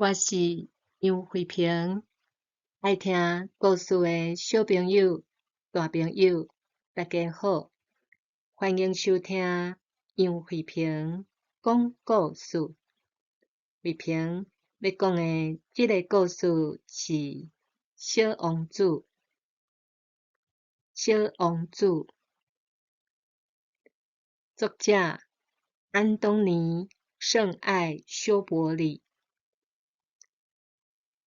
我是杨慧萍，爱听故事的小朋友、大朋友，大家好，欢迎收听杨慧萍讲故事。慧萍要讲的这个故事是《小王子》。小王子，作者安东尼·圣埃修伯里，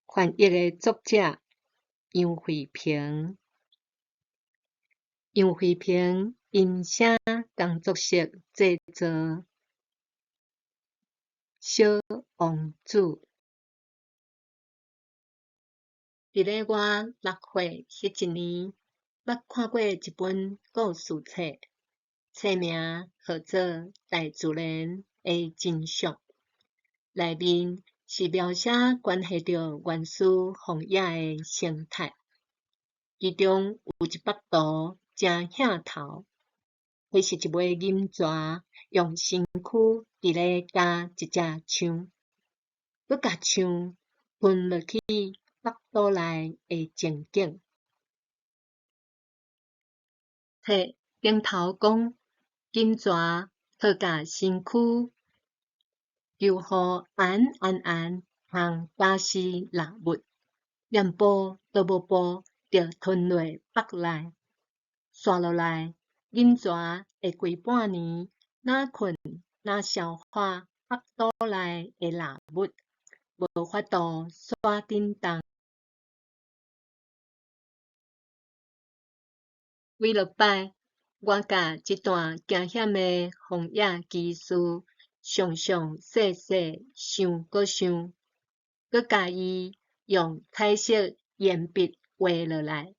翻译的作者杨慧萍。杨慧萍音声工作室制作《小王子》。伫咧我6岁迄一年，捌看过一本故事册，册名号做《大自然的真相》，内面是描写关系到原始荒野的生态，其中有一幅图真显头，迄是一尾银蛇用身躯伫咧咬一只枪，佮甲枪吞落去腹肚内的情景。册顶头讲，金蛇好甲身躯求互安和假死蜡物，连补都无补，就吞落腹内。刷落来，银蛇会规半年哪困哪消化腹肚内的蜡物，无法度刷振动。几落摆，我甲这段惊险的荒野奇事详详细细想搁想，搁甲伊用彩色铅笔画落来。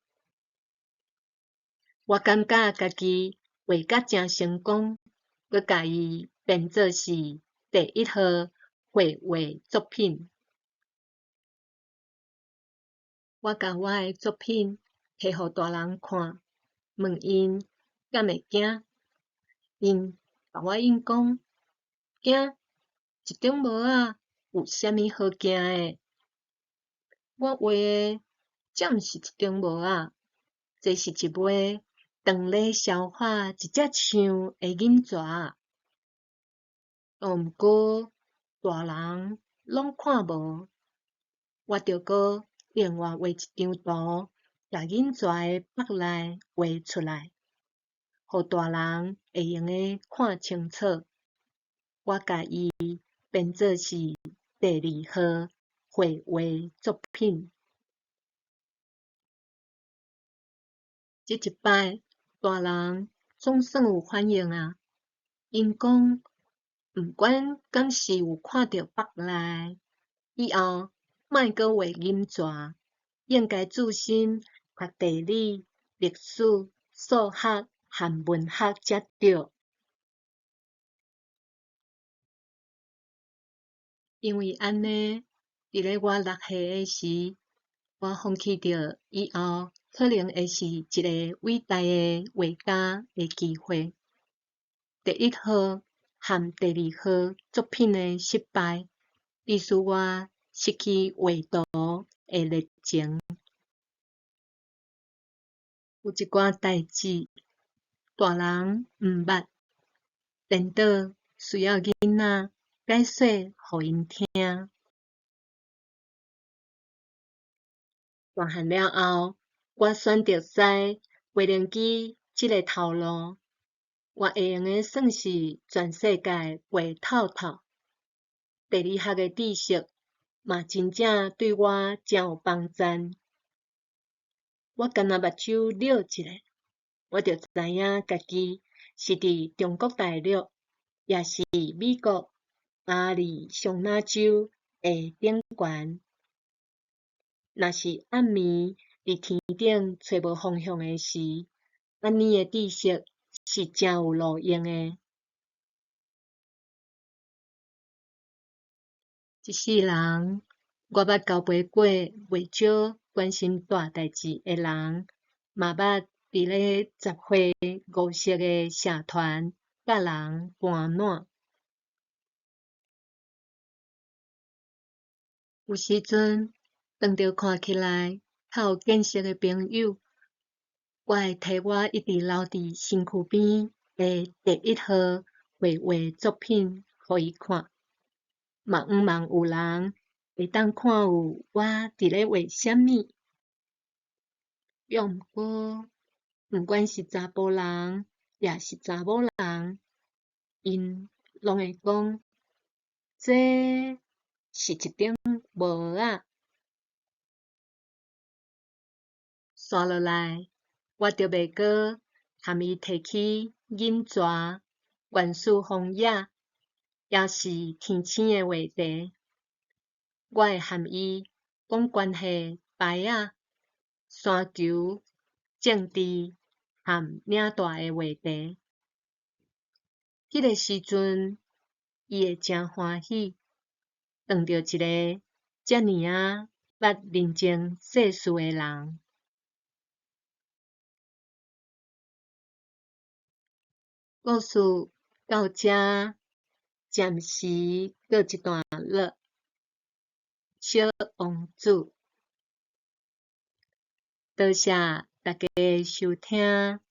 我感觉家己画甲真成功，搁甲伊编做是第1号绘画作品。我甲我的作品摕互大人看，问因敢会惊？因甲我应讲，惊一种无仔有啥物好惊的？我画的这毋是一种无仔，这是一尾长咧消化一只枪的银蛇。毋过大人拢看无，我着搁另外画一张图，甲银蛇的腹内画出来，互大人会用个看清楚。我甲伊编做是第2号绘画作品。这一摆，大人总算有反应啊！因讲，毋管敢是有看到腹内，以后莫阁画银蛇，应该注心读地理、历史、数学和文学才对。因为安尼，伫咧我6岁的时，我放弃着以后可能会是一个伟大的画家的机会。第1号和第2号作品的失败，意使我失去画图的热情。有一寡代志，大人毋捌，颠倒需要囡仔解说互因听。大汉了后，我选择使画轮机这个头路，我会用的算是全世界画透透。地理学的知识嘛真正对我真有帮助。我干那目睭溜一下，我就知影家己是伫中国大陆，也是美国亚利桑那州的顶悬。若是暗暝伫天顶找无方向的时，安尼的知识是真有路用的。一世人，我捌交陪过袂少关心大代志的人，嘛捌伫咧集会误识的社团甲人搬烂。有时阵当着看起来较有见识的朋友，我会摕我一直留伫身躯边的第一号绘画作品互伊看，嘛毋茫有人会当看有我伫咧画啥物。约毋过，毋管是查甫人也是查某人，因拢会讲，这是一顶帽仔。刷落来，我就袂过含伊摕起印纸、原始枫叶，也是天星的画题。我会含伊讲关系牌仔、山球、政治含领大的话题。迄个时阵，伊会诚欢喜，当着一个遮尔啊捌认真世事的人。故事到遮，暂时告一段落。小王子，多谢大家的收听。